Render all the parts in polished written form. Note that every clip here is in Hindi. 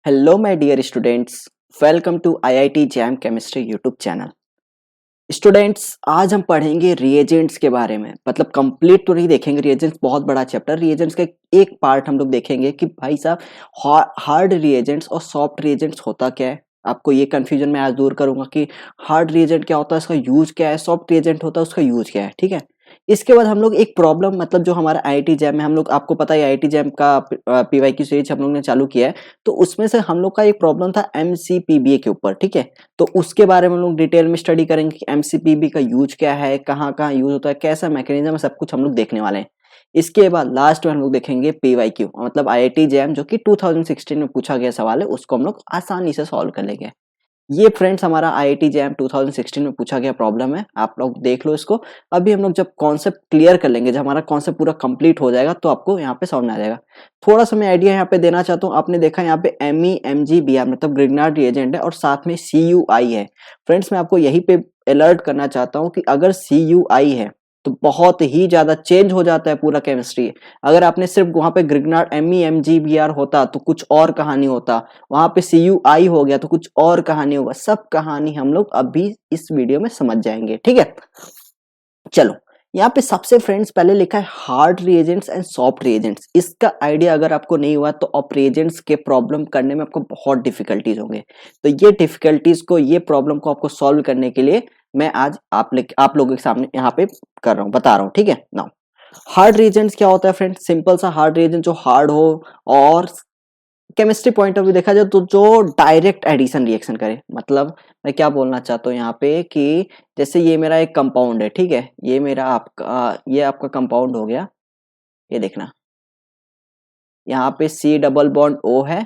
Hello my dear students, welcome to IIT JAM chemistry YouTube channel. Students, आज हम पढ़ेंगे रिएजेंट्स के बारे में। मतलब कंप्लीट तो नहीं देखेंगे, रिएजेंट्स बहुत बड़ा चैप्टर। रिएजेंट्स का एक पार्ट हम लोग देखेंगे कि भाई साहब हार्ड रिएजेंट्स और सॉफ्ट रिएजेंट्स होता क्या है। आपको ये कंफ्यूजन मैं आज दूर करूंगा कि हार्ड रिएजेंट क्या होता है, उसका यूज क्या है, सॉफ्ट रिएजेंट होता है उसका यूज क्या है। ठीक है, इसके बाद हम लोग एक प्रॉब्लम, मतलब जो हमारा आईआईटी जैम में हम लोग, आपको पता है आईआईटी जैम का पीवाईक्यू सीरीज हम लोग ने चालू किया है, तो उसमें से हम लोग का एक प्रॉब्लम था एमसीपीबीए के ऊपर। ठीक है, तो उसके बारे में हम लोग डिटेल में स्टडी करेंगे कि एमसीपीबी का यूज क्या है, कहाँ कहाँ यूज होता है, कैसा मैकेनिज्म है, सब कुछ हम लोग देखने वाले हैं। इसके बाद लास्ट में हम लोग देखेंगे पीवाईक्यू, मतलब आईआईटी जैम जो कि 2016 में पूछा गया सवाल है, उसको हम लोग आसानी से सॉल्व कर लेंगे। ये फ्रेंड्स हमारा आईआईटी जैम 2016 में पूछा गया प्रॉब्लम है, आप लोग देख लो इसको। अभी हम लोग जब कॉन्सेप्ट क्लियर कर लेंगे, जब हमारा कॉन्सेप्ट पूरा कंप्लीट हो जाएगा, तो आपको यहाँ पे समझ में आ जाएगा। थोड़ा सा मैं आइडिया यहाँ पे देना चाहता हूँ। आपने देखा यहाँ पे MEMGBr मतलब ग्रिग्नार्ड रिएजेंट है और साथ में CUI है। फ्रेंड्स, मैं आपको यही पे अलर्ट करना चाहता हूँ कि अगर CUI है तो बहुत ही ज्यादा चेंज हो जाता है पूरा केमिस्ट्री। अगर आपने सिर्फ वहां पे ग्रिग्नार्ड MEMGBr होता तो कुछ और कहानी होता, वहां पे CUI हो गया तो कुछ और कहानी होगा। सब कहानी हम लोग अभी इस वीडियो में समझ जाएंगे। ठीक है, चलो। यहाँ पे सबसे फ्रेंड्स पहले लिखा है hard reagents and soft reagents. इसका आइडिया अगर आपको नहीं हुआ तो आप रिएजेंट्स के प्रॉब्लम करने में आपको बहुत डिफिकल्टीज होंगे। तो ये डिफिकल्टीज को, ये प्रॉब्लम को आपको सॉल्व करने के लिए मैं आज आप लोगों के सामने यहाँ पे कर रहा हूँ, बता रहा हूँ। ठीक है, नाउ हार्ड रिएजेंट्स क्या होता है फ्रेंड्स? सिंपल सा हार्ड रिएजेंट जो हार्ड हो और केमिस्ट्री पॉइंट ऑफ व्यू देखा जाए तो जो डायरेक्ट एडिशन रिएक्शन करे। मतलब मैं क्या बोलना चाहता हूँ यहाँ पे कि जैसे ये मेरा एक कंपाउंड है, ठीक है, ये मेरा आपका, ये आपका कंपाउंड हो गया। ये देखना, यहाँ पे C डबल बॉन्ड O है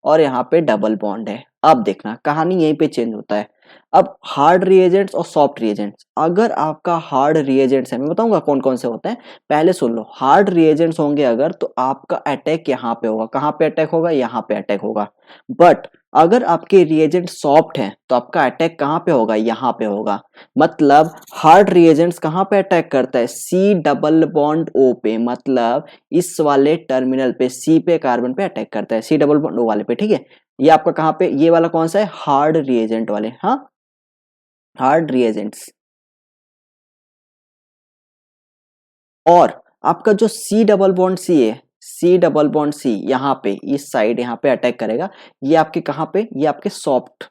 और यहाँ पे डबल बॉन्ड है। अब देखना कहानी यहीं पे चेंज होता है। अब हार्ड रिएजेंट्स और सॉफ्ट रिएजेंट्स, अगर आपका हार्ड रिएजेंट्स है, मैं बताऊंगा कौन कौन से होते हैं, पहले सुन लो। हार्ड रिएजेंट्स होंगे अगर, तो आपका अटैक यहाँ पे होगा। कहाँ पे अटैक होगा? यहाँ पे अटैक होगा। बट अगर आपके रिएजेंट सॉफ्ट हैं तो आपका अटैक कहाँ पे होगा? यहाँ पे होगा। मतलब हार्ड रिएजेंट्स कहाँ पे अटैक करता है? C डबल बॉन्ड O पे, मतलब इस वाले टर्मिनल पे, C पे, कार्बन पे अटैक करता है, C डबल बॉन्ड O वाले पे। ठीक है, ये आपका कहाँ पे, ये वाला कौन सा है? हार्ड रिएजेंट वाले। हाँ, हार्ड रिएजेंट्स। और आपका जो C डबल बॉन्ड C है, C डबल बॉन्ड C यहाँ पे, इस साइड यहाँ पे अटैक करेगा। ये आपके कहाँ पे? ये आपके सॉफ्ट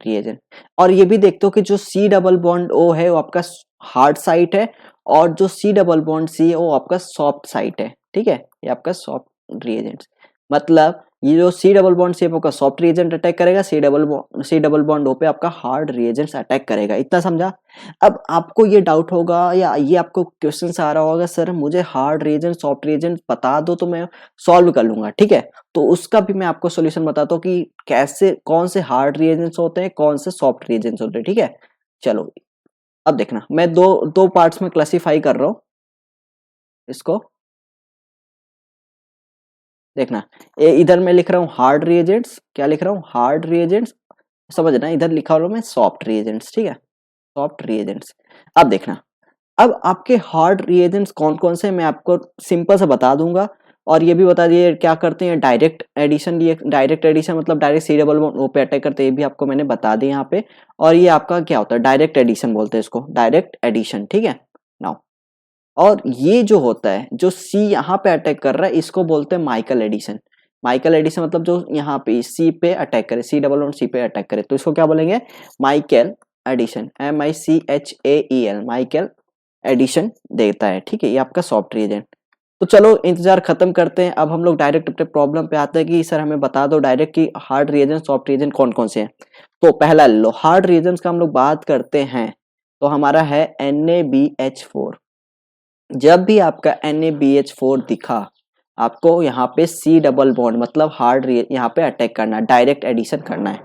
रिएजेंट। और ये भी देखते हो कि जो C डबल बॉन्ड O है वो आपका हार्ड साइट है, और जो C डबल बॉन्ड C है वो आपका सॉफ्ट साइट है। ठीक है, ये आपका सॉफ्ट रिएजेंट। मतलब ये जो C डबल बॉन्ड C आपका सॉफ्ट रिएजेंट अटैक करेगा, C डबल बॉन्ड O पे आपका हार्ड रिएजेंट्स अटैक करेगा। इतना समझा? अब आपको ये डाउट होगा या ये आपको क्वेश्चन आ रहा होगा, सर मुझे हार्ड रिएजेंट सॉफ्ट रिएजेंट बता दो तो मैं सॉल्व कर लूंगा। ठीक है, तो उसका भी मैं आपको सॉल्यूशन बताता हूँ कि कैसे, कौन से हार्ड रिएजेंट्स होते हैं, कौन से सॉफ्ट रिएजेंट्स होते हैं। ठीक है, चलो। अब देखना, मैं दो दो पार्ट्स में क्लासिफाई कर रहा हूँ इसको। देखना, इधर मैं लिख रहा हूँ हार्ड रिएजेंट्स, क्या लिख रहा हूँ? Hard reagents. समझना, इधर लिखा हुआ मैं सॉफ्ट रिएजेंट्स। ठीक है, सॉफ्ट रिएजेंट्स। अब देखना, अब आपके हार्ड रिएजेंट्स कौन कौन से मैं आपको सिंपल से बता दूंगा। और ये भी बता दिए क्या करते हैं डायरेक्ट एडिशन। डायरेक्ट एडिशन मतलब direct C double bond O पे अटैक करते हैं, ये भी आपको मैंने बता दिया यहाँ पे। और ये आपका क्या होता है? डायरेक्ट एडिशन बोलते हैं इसको, डायरेक्ट एडिशन। ठीक है, नाउ और ये जो होता है, जो C यहाँ पे अटैक कर रहा है, इसको बोलते हैं माइकल एडिशन। माइकल एडिशन मतलब जो यहाँ पे C पे अटैक करे, C डबल बॉन्ड C पे अटैक करे, तो इसको क्या बोलेंगे? Michael addition, MICHAEL, Michael addition देता है। ठीक है, ये आपका सॉफ्ट रिएजेंट। तो चलो इंतजार खत्म करते हैं, अब हम लोग डायरेक्ट अपने प्रॉब्लम पे आते हैं कि सर हमें बता दो डायरेक्ट कि हार्ड रिएजेंट सॉफ्ट रिएजेंट कौन कौन से हैं। तो पहला ले लो, हार्ड रिएजेंट्स का हम लोग बात करते हैं तो हमारा है NaBH4। जब भी आपका NaBH4 दिखा, आपको यहाँ पे C डबल बॉन्ड मतलब हार्ड यहाँ पे अटैक करना है, डायरेक्ट एडिशन करना है।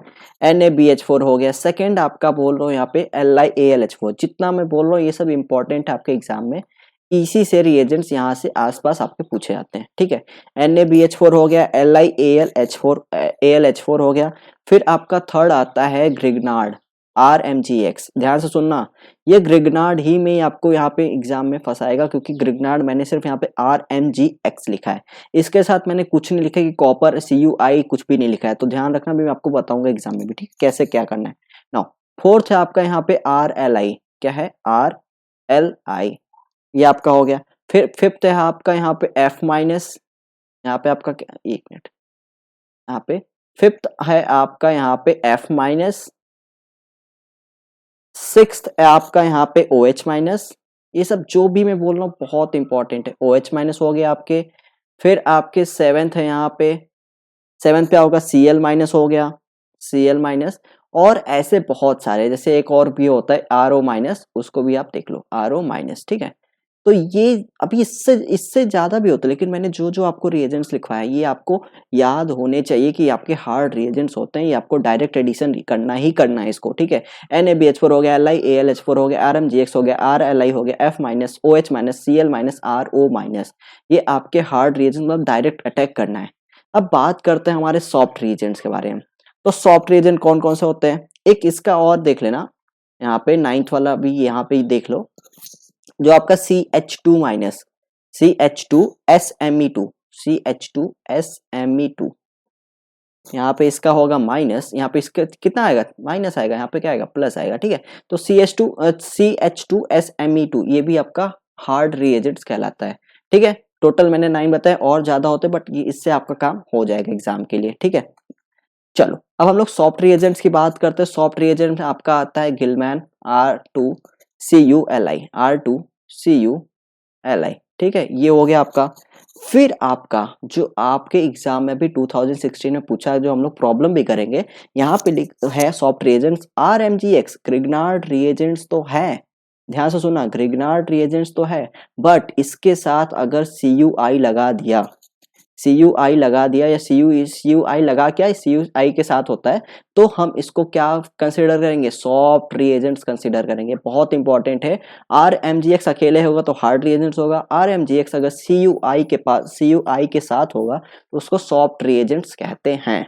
NaBH4 हो गया। सेकेंड आपका बोल रहा हूँ यहाँ पे LiAlH4। जितना मैं बोल रहा हूँ ये सब इंपॉर्टेंट है आपके एग्जाम में, इसी से रिएजेंट्स यहाँ से आसपास आपके पूछे जाते हैं। ठीक है, NaBH4 हो गया, LiAlH4 हो गया। फिर आपका थर्ड आता है ग्रिग्नार्ड। RMGX। ध्यान से सुनना, ये ग्रिग्नार्ड ही में आपको यहाँ पे एग्जाम में फंसाएगा, क्योंकि ग्रिग्नार्ड मैंने सिर्फ यहाँ पे RMGX लिखा है, इसके साथ मैंने कुछ नहीं लिखा कि कॉपर CUI कुछ भी नहीं लिखा है। तो ध्यान रखना, भी मैं आपको बताऊंगा एग्जाम में भी, ठीक कैसे क्या करना है। नाउ फोर्थ है आपका यहाँ पे RLI। क्या है? RLI, ये आपका हो गया। फिर फिफ्थ है आपका यहाँ पे F माइनस। यहाँ पे आपका क्या, एक मिनट, यहाँ पे फिफ्थ है आपका यहाँ पे F माइनस। सिक्स्थ है आपका यहाँ पे OH माइनस। ये सब जो भी मैं बोल रहा हूँ बहुत इंपॉर्टेंट है। OH माइनस हो गया आपके। फिर आपके सेवेंथ है यहाँ पे, सेवेंथ पे होगा Cl माइनस हो गया, Cl माइनस। और ऐसे बहुत सारे, जैसे एक और भी होता है RO माइनस, उसको भी आप देख लो, RO माइनस, ठीक है। तो ये अभी इससे इससे ज्यादा भी होता है, लेकिन मैंने जो जो आपको रिएजेंट्स लिखवाया ये आपको याद होने चाहिए कि आपके हार्ड रिएजेंट्स होते हैं, ये आपको डायरेक्ट एडिशन करना ही करना है इसको, ठीक है। NaBH4 हो गया, Li AlH4 हो गया, RMGX हो गया, RLI हो गया, F minus, OH minus, Cl minus, RO minus, ये आपके हार्ड रिएजेंट्स मतलब डायरेक्ट अटैक करना है। अब बात करते हैं हमारे सॉफ्ट रिएजेंट्स के बारे में। तो सॉफ्ट रिएजेंट कौन कौन से होते हैं, एक इसका और देख लेना, यहाँ पे नाइन्थ वाला भी यहाँ पे देख लो, जो आपका CH2 माइनस, CH2SMe2, CH2SMe2, यहाँ पे इसका होगा माइनस, यहाँ पे इसका कितना आएगा, माइनस आएगा, यहाँ पे क्या आएगा, प्लस आएगा, ठीक है। तो CH2SMe2 ये भी आपका हार्ड रिएजेंट्स कहलाता है, ठीक है। टोटल मैंने 9 बताए, और ज्यादा होते बट ये इससे आपका काम हो जाएगा एग्जाम के लिए, ठीक है। चलो अब हम लोग सॉफ्ट रिएजेंट्स की बात करते हैं। सॉफ्ट रिएजेंट आपका आता है गिलमैन, R2CuLi, R2CuLi, ठीक है, ये हो गया आपका। फिर आपका जो आपके एग्जाम में भी 2016 में पूछा, जो हम लोग प्रॉब्लम भी करेंगे, यहाँ पे है soft reagents RMGX, Grignard reagents तो है, ध्यान से सुना, ग्रिग्नार्ड रिएजेंट्स तो है, बट इसके साथ अगर CUI लगा दिया, CUI लगा दिया, या CUI लगा, क्या CUI के साथ होता है, तो हम इसको क्या कंसिडर करेंगे, सॉफ्ट रिएजेंट्स कंसिडर करेंगे। बहुत इंपॉर्टेंट है। RMGX अकेले होगा तो हार्ड रिएजेंट्स होगा, RMGX अगर CUI के पास, CUI के साथ होगा तो उसको सॉफ्ट रिएजेंट्स कहते हैं।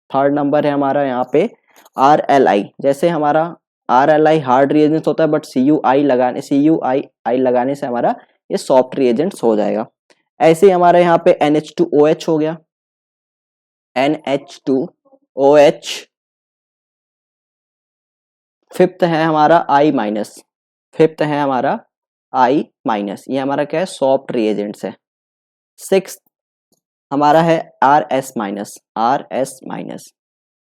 थर्ड नंबर है हमारा यहाँ पे RLI। जैसे हमारा RLI हार्ड रिएजेंट्स होता है, बट CUI लगाने से हमारा ये सॉफ्ट रिएजेंट्स हो जाएगा। ऐसे ही हमारे यहाँ पे NH2OH हो गया, NH2OH। फिफ्थ है हमारा I माइनस, फिफ्थ है हमारा I माइनस, ये हमारा क्या है, सॉफ्ट रिएजेंट्स है। सिक्स हमारा है RS माइनस, RS माइनस,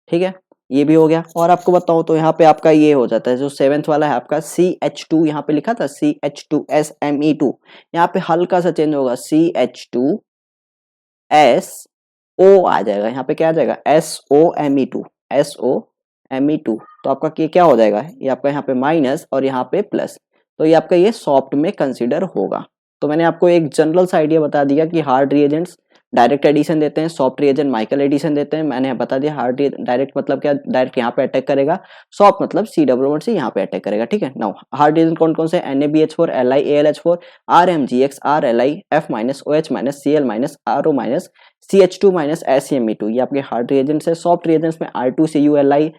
ठीक है, ये भी हो गया। और आपको बताऊं तो यहाँ पे आपका ये हो जाता है, जो सेवेंथ वाला है आपका CH2, यहाँ पे लिखा था CH2SMe2, यहाँ पे हल्का सा चेंज होगा, CH2SO आ जाएगा, यहाँ पे क्या आ जाएगा, SOMe2, SOMe2। तो आपका क्या हो जाएगा, ये आपका यहाँ पे माइनस और यहाँ पे प्लस, तो ये आपका ये सॉफ्ट में कंसिडर होगा। तो मैंने आपको एक जनरल सा आइडिया बता दिया कि हार्ड रिएजेंट्स डायरेक्ट एडिशन देते हैं, सॉफ्ट रिएजेंट माइकल एडिशन देते हैं। मैंने बता दिया हार्ड डायरेक्ट मतलब क्या, डायरेक्ट यहाँ पे अटैक करेगा, सॉफ्ट मतलब CW से यहाँ पे अटैक करेगा, ठीक है। नाउ हार्ड रिएजेंट कौन कौन से, NaBH4, Li AlH4, RMGX, RLi, F minus, OH minus, Cl minus, RO minus, CH2 minus, SMe2, ये आपके हार्ड रिएजेंट्स है। सॉफ्ट रिएजेंट्स में R2CuLi,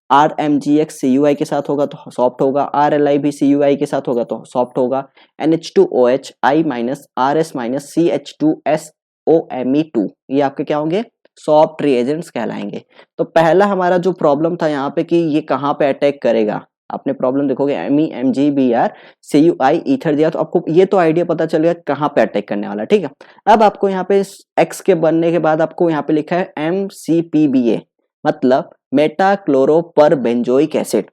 RMGX CUI के साथ होगा तो सॉफ्ट होगा, RLI भी CUI के साथ होगा तो सॉफ्ट होगा, NH2OH, I minus, RS minus, CH2SOMe2, ये आपके क्या होंगे, सॉफ्ट रिएजेंट्स कहलाएंगे। तो पहला हमारा जो प्रॉब्लम था यहाँ पे कि ये कहाँ पे अटैक करेगा, आपने प्रॉब्लम देखोगे MEMGBr CUI ईथर दिया, तो आपको ये तो आइडिया पता चल गया कहाँ पे अटैक करने वाला, ठीक है। अब आपको यहाँ पे X के बनने के बाद आपको यहाँ पे लिखा है MCPBA, मतलब Meta chloro per benzoic acid.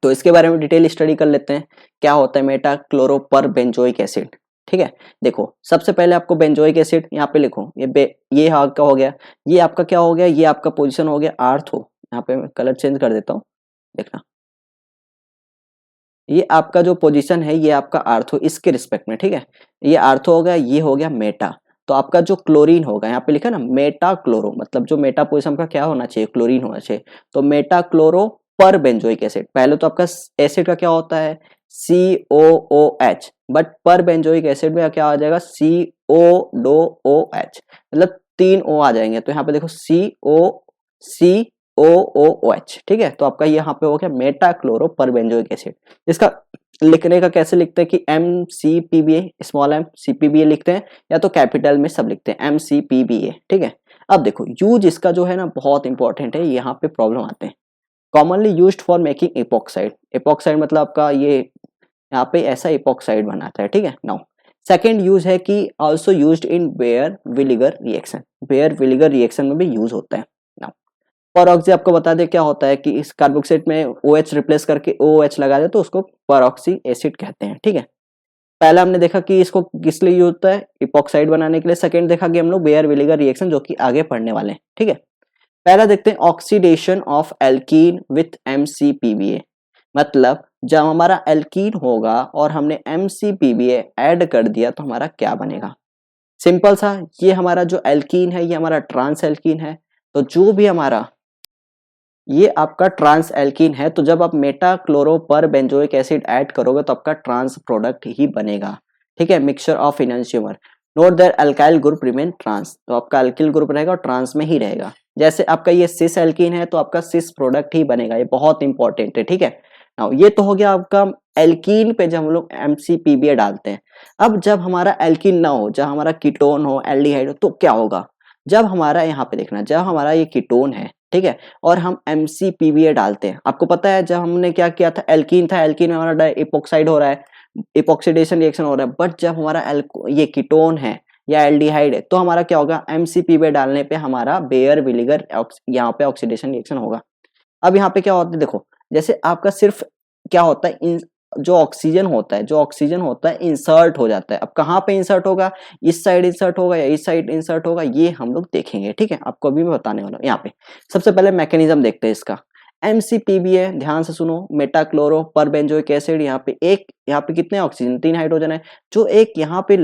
तो इसके बारे में डिटेल स्टडी कर लेते हैं, क्या होता है Meta chloro per benzoic acid, ठीक है। देखो सबसे पहले आपको बेंजोइक एसिड यहाँ पे लिखो, ये आपका हो गया, ये आपका क्या हो गया, ये आपका पोजीशन हो गया आर्थो, यहाँ पे मैं कलर चेंज कर देता हूँ, देखना ये आपका जो पोजीशन है ये आपका आर्थो इसके रिस्पेक्ट में, ठीक है, ये आर्थो हो गया, ये हो गया मेटा। तो आपका जो क्लोरीन होगा, यहाँ पे लिखा ना मेटा क्लोरो, मतलब जो मेटा पोजीशन का क्या होना चाहिए, क्लोरीन होना चाहिए। तो Meta chloro per benzoic acid, पहले तो आपका एसिड का क्या होता है COOH, बट पर बेंजोइक एसिड में क्या आ जाएगा COOH, मतलब 3 O आ जाएंगे। तो यहाँ पे देखो OOOH, ठीक है। तो आपका यहाँ पे हो गया Meta chloro per benzoic acid. इसका लिखने का कैसे लिखते हैं कि MCPBA, स्मॉल m CPBA लिखते हैं, या तो कैपिटल में सब लिखते हैं MCPBA, ठीक है। अब देखो यूज इसका जो है ना बहुत इंपॉर्टेंट है, यहाँ पे प्रॉब्लम आते हैं। Commonly used for making epoxide, epoxide मतलब आपका ये यहाँ पे ऐसा एपोक्साइड बनाता है, ठीक है। नाउ सेकेंड यूज है कि also used in Baeyer Villiger reaction, Baeyer Villiger reaction में भी यूज होता है। नाउ परऑक्सी आपको बता दे क्या होता है कि इस कार्बोक्सिलेट में OH रिप्लेस करके OH लगा दे तो उसको परऑक्सी एसिड कहते हैं, ठीक है। पहला हमने देखा कि इसको किस लिए यूज होता है, इपोक्साइड बनाने के लिए। सेकंड देखा कि हम लोग बेयर विलीगर रिएक्शन जो कि आगे पढ़ने वाले हैं, ठीक है। पहला देखते हैं oxidation of alkene with MCPBA, मतलब जब हमारा एल्कीन होगा और हमने MCPBA ऐड कर दिया तो हमारा क्या बनेगा। सिंपल सा, ये हमारा जो एल्कीन है ये हमारा ट्रांस एल्कीन है, तो जो भी हमारा ये आपका ट्रांस एल्कीन है, तो जब आप meta chloro per benzoic acid add करोगे तो आपका ट्रांस प्रोडक्ट ही बनेगा, ठीक है। Mixture of enantiomer, note that alkyl group remain trans, तो आपका अल्किल ग्रुप रहेगा और ट्रांस में ही रहेगा। जैसे आपका ये सिस एल्कीन है तो आपका सिस प्रोडक्ट ही बनेगा, ये बहुत इंपॉर्टेंट है, ठीक है। नाउ ये तो हो गया आपका एल्कीन पे जब हम लोग MCPBA डालते हैं। अब जब हमारा एल्कीन ना हो, जब हमारा कीटोन हो, एल्डिहाइड हो, तो क्या होगा। जब हमारा यहाँ पे देखना, जब हमारा ये कीटोन है, ठीक है, और हम MCPBA डालते हैं, आपको पता है जब हमने क्या किया था, एल्कीन था, एल्कीन में हमारा इपोक्साइड हो रहा है, इपोक्सीडेशन रिएक्शन हो रहा है। बट जब हमारा ये कीटोन है या एल्डिहाइड है तो हमारा क्या होगा, MCPBA डालने पे हमारा बेयर विलीगर यहाँ पे ऑक्सीडेशन रिएक्शन होगा। अब यहाँ पे क्या होता है देखो, जैसे आपका सिर्फ क्या होता है, जो ऑक्सीजन होता है इंसर्ट हो जाता है। अब कहाँ पे इंसर्ट होगा, इस साइड इंसर्ट होगा या इस साइड इंसर्ट होगा, ये हम लोग देखेंगे, ठीक है। आपको अभी मैं बताने वाला हूँ। यहाँ पे सबसे पहले मैकेनिज्म देखते हैं इसका। MCPBA ध्यान से सुनो, मेटाक्लोरो पर बेंजोइक एसिड, यहाँ पे कितने ऑक्सीजन, 3 हाइड्रोजन है, जो एक यहाँ पे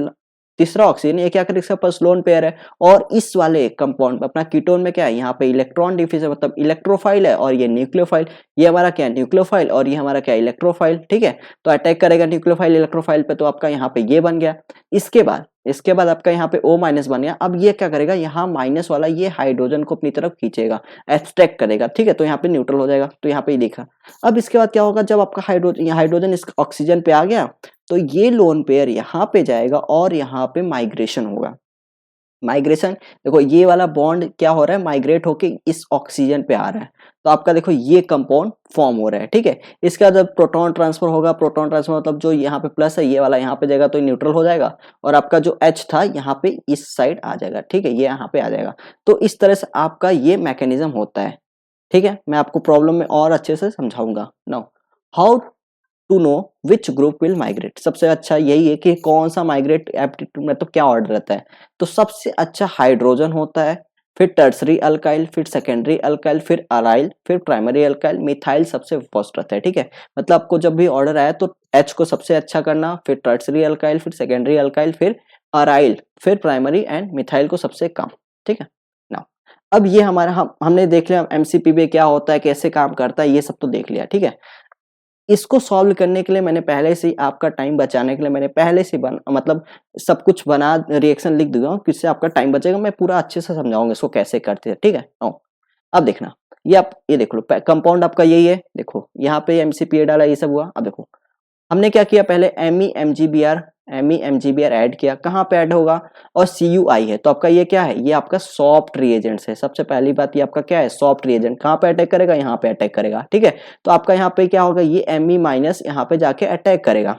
तीसरा ऑक्सीजन, ये क्या करेगा, इसका पास लोन पेयर है, और इस वाले कंपाउंड अपना कीटोन में क्या है, यहाँ पे इलेक्ट्रॉन डिफिशन मतलब इलेक्ट्रोफाइल है, और ये न्यूक्लियोफाइल, ये हमारा क्या है न्यूक्लियोफाइल, और ये हमारा क्या है इलेक्ट्रोफाइल, ठीक है। तो अटैक करेगा न्यूक्लियोफाइल इलेक्ट्रोफाइल पे, तो आपका यहाँ पे ये बन गया। इसके बाद आपका यहाँ पे O माइनस बन गया। अब ये क्या करेगा, यहाँ माइनस वाला ये हाइड्रोजन को अपनी तरफ खींचेगा, एक्सट्रैक्ट करेगा, ठीक है। तो यहाँ पे न्यूट्रल हो जाएगा, तो यहाँ पे ये देखा। अब इसके बाद क्या होगा, जब आपका हाइड्रोजन इस ऑक्सीजन पे आ गया तो ये लोन पेयर यहाँ पे जाएगा और यहाँ पे माइग्रेशन होगा। माइग्रेशन देखो, ये वाला बॉन्ड क्या हो रहा है, माइग्रेट होके इस ऑक्सीजन पे आ रहा है, तो आपका देखो ये कंपाउंड फॉर्म हो रहा है, ठीक है। इसके बाद जब प्रोटॉन ट्रांसफर होगा, प्रोटॉन ट्रांसफर मतलब जो यहाँ पे प्लस है ये वाला यहाँ पे जाएगा तो न्यूट्रल हो जाएगा, और आपका जो H था यहाँ पे इस साइड आ जाएगा, ठीक है, ये यहाँ पे आ जाएगा। तो इस तरह से आपका ये मैकेनिज्म होता है, ठीक है। मैं आपको प्रॉब्लम में और अच्छे से समझाऊंगा। Now how to know which group will migrate, सबसे अच्छा यही है कि कौन सा माइग्रेट एप्टीट्यूड में तो क्या ऑर्डर रहता है। तो सबसे अच्छा हाइड्रोजन होता है, फिर टर्सरी अल्काइल, फिर सेकेंडरी अल्काइल, फिर अराइल, फिर प्राइमरी अल्काइल, मिथाइल सबसे फर्स्ट रहता है, ठीक है। मतलब आपको जब भी ऑर्डर आया तो H को सबसे अच्छा करना, फिर टर्सरी अल्काइल, फिर सेकेंडरी अल्काइल, फिर अराइल, फिर प्राइमरी एंड मिथाइल को सबसे कम, ठीक है ना। अब ये हमारा हमने देख लिया MCPBA क्या होता है, कैसे काम करता है, ये सब तो देख लिया, ठीक है। इसको सॉल्व करने के लिए मैंने पहले से ही, आपका टाइम बचाने के लिए मैंने पहले से मतलब सब कुछ बना रिएक्शन लिख दूंगा, किससे आपका टाइम बचेगा। मैं पूरा अच्छे से समझाऊंगा इसको कैसे करते हैं, ठीक है। अब देखना, ये देख लो कंपाउंड आपका यही है, देखो यहाँ पे MCPA डाला, ये सब हुआ। अब देखो हमने क्या किया, पहले MeMGBr ऐड किया, कहाँ पे ऐड होगा, और CuI है, तो आपका ये क्या है, ये आपका सॉफ्ट रिएजेंट्स है। सबसे पहली बात ये आपका क्या है, सॉफ्ट रिएजेंट, कहाँ पे अटैक करेगा, यहाँ पे अटैक करेगा, ठीक है। तो आपका यहाँ पे क्या होगा, ये Me माइनस यहाँ पे जाके अटैक करेगा।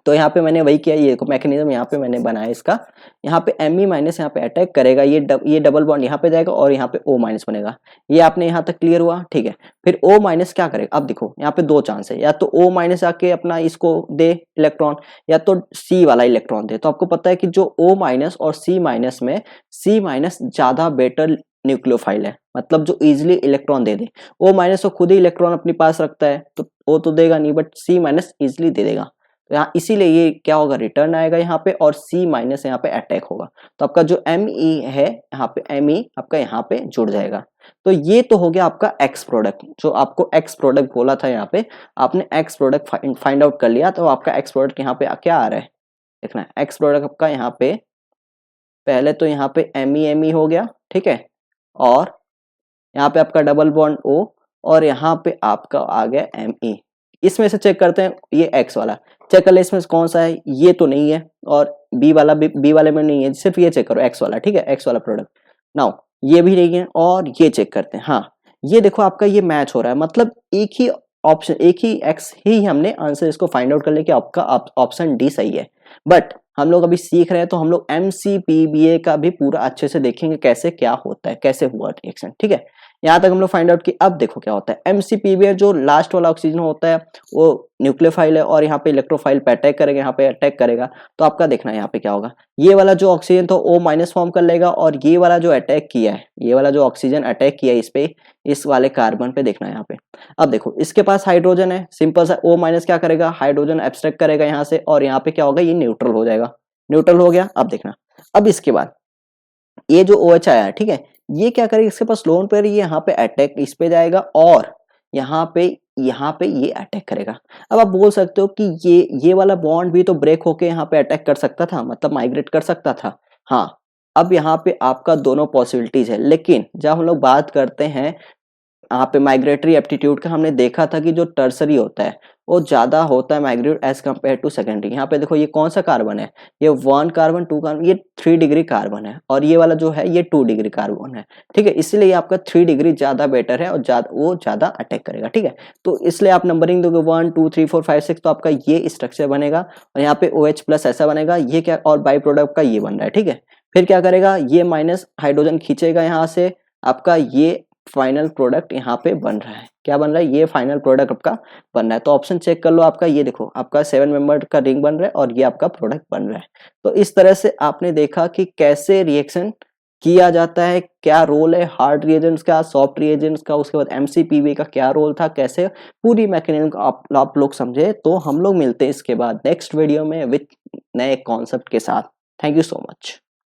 तो यहाँ पे मैंने वही किया, ये मैकेनिज्म यहाँ पे मैंने बनाया इसका, यहाँ पे Me माइनस यहाँ पे अटैक करेगा, ये डबल बॉन्ड यहाँ पे जाएगा और यहाँ पे O माइनस बनेगा। ये आपने यहाँ तक क्लियर हुआ, ठीक है। फिर O माइनस क्या करेगा, अब देखो यहाँ पे दो चांस है, या तो O माइनस आके अपना इसको दे इलेक्ट्रॉन, या तो C वाला इलेक्ट्रॉन दे। तो आपको पता है कि जो O माइनस और C माइनस में C माइनस ज्यादा बेटर न्यूक्लियोफाइल है, मतलब जो इजिली इलेक्ट्रॉन दे दे। O माइनस तो खुद ही इलेक्ट्रॉन अपने पास रखता है, तो O तो देगा नहीं, बट C माइनस इजिली दे देगा। तो यहाँ इसीलिए ये क्या होगा, रिटर्न आएगा यहाँ पे, और C माइनस यहाँ पे अटैक होगा। तो आपका जो Me है यहाँ पे, Me आपका यहाँ पे जुड़ जाएगा। तो ये तो हो गया आपका X प्रोडक्ट, जो आपको X प्रोडक्ट बोला था, यहाँ पे आपने X प्रोडक्ट फाइंड आउट कर लिया। तो आपका X प्रोडक्ट यहाँ पे क्या आ रहा है, देखना X प्रोडक्ट आपका यहाँ पे, पहले तो यहाँ पे Me हो गया, ठीक है, और यहाँ पे आपका डबल बॉन्ड O और यहाँ पे आपका आ गया Me। इसमें से चेक करते हैं, ये X वाला चेक कर ले, इसमें से कौन सा है, ये तो नहीं है, और B वाले में नहीं है, सिर्फ ये चेक करो X वाला, ठीक है, X वाला प्रोडक्ट। नाउ ये भी नहीं है, और ये चेक करते हैं, हाँ ये देखो आपका ये मैच हो रहा है, मतलब एक ही ऑप्शन, एक ही X ही हमने आंसर इसको फाइंड आउट कर लिया कि आपका ऑप्शन डी सही है। बट हम लोग अभी सीख रहे हैं तो हम लोग MCPBA का भी पूरा अच्छे से देखेंगे कैसे क्या होता है, कैसे हुआ रिएक्शन, ठीक है। यहाँ तक हम लोग फाइंड आउट कि अब देखो क्या होता है। MCPBA जो लास्ट वाला ऑक्सीजन होता है वो न्यूक्लियोफाइल है और यहाँ पे इलेक्ट्रोफाइल पे अटैक करेगा, यहाँ पे अटैक करेगा, तो आपका देखना है यहाँ पे क्या होगा। ये वाला जो ऑक्सीजन था O माइनस फॉर्म कर लेगा, और ये वाला जो अटैक किया है, ये वाला जो ऑक्सीजन अटैक किया है इस पे, इस वाले कार्बन पे देखना है यहाँ पे। अब देखो इसके पास हाइड्रोजन है, सिंपल सा O माइनस क्या करेगा, हाइड्रोजन एब्स्ट्रैक्ट करेगा यहाँ से, और यहाँ पे क्या होगा, ये न्यूट्रल हो जाएगा, न्यूट्रल हो गया। अब देखना, अब इसके बाद ये जो OH आया है, ठीक है, ये क्या करेगा, इसके पास लोन पेयर, ये यहाँ पे अटैक इस पे जाएगा, और यहाँ पे ये अटैक करेगा। अब आप बोल सकते हो कि ये वाला बॉन्ड भी तो ब्रेक होके यहाँ पे अटैक कर सकता था, मतलब माइग्रेट कर सकता था। हाँ, अब यहाँ पे आपका दोनों पॉसिबिलिटीज है, लेकिन जब हम लोग बात करते हैं यहाँ पे माइग्रेटरी एप्टीट्यूड का, हमने देखा था कि जो टर्सरी होता है वो ज्यादा होता है migrate as compared to secondary. यहाँ पे देखो ये कौन सा कार्बन है, ये 1 कार्बन 2 कार्बन, ये 3 डिग्री कार्बन है, और ये वाला जो है ये 2 डिग्री कार्बन है, ठीक है। इसलिए आपका 3 डिग्री ज्यादा बेटर है, और वो ज्यादा अटैक करेगा, ठीक है। तो इसलिए आप नंबरिंग दोगे 1 2 3 4 5 6, तो आपका ये स्ट्रक्चर बनेगा, और यहाँ पे OH प्लस ऐसा बनेगा, ये क्या, और बाई प्रोडक्ट का ये बन रहा है, ठीक है। फिर क्या करेगा, ये माइनस हाइड्रोजन खींचेगा यहाँ से, आपका ये फाइनल प्रोडक्ट यहाँ पे बन रहा है, क्या बन रहा है, ये फाइनल प्रोडक्ट आपका बन रहा है। तो ऑप्शन चेक कर लो आपका, ये देखो आपका 7 मेंबर का रिंग बन रहा है, और ये आपका प्रोडक्ट बन रहा है। तो इस तरह से आपने देखा कि कैसे रिएक्शन किया जाता है, क्या रोल है हार्ड रिएजेंट्स का, सॉफ्ट रिएजेंट्स का, उसके बाद MCPBA का क्या रोल था, कैसे पूरी मैकेनिज्म आप लोग समझे। तो हम लोग मिलते हैं इसके बाद नेक्स्ट वीडियो में विथ नए कॉन्सेप्ट के साथ। Thank you so much.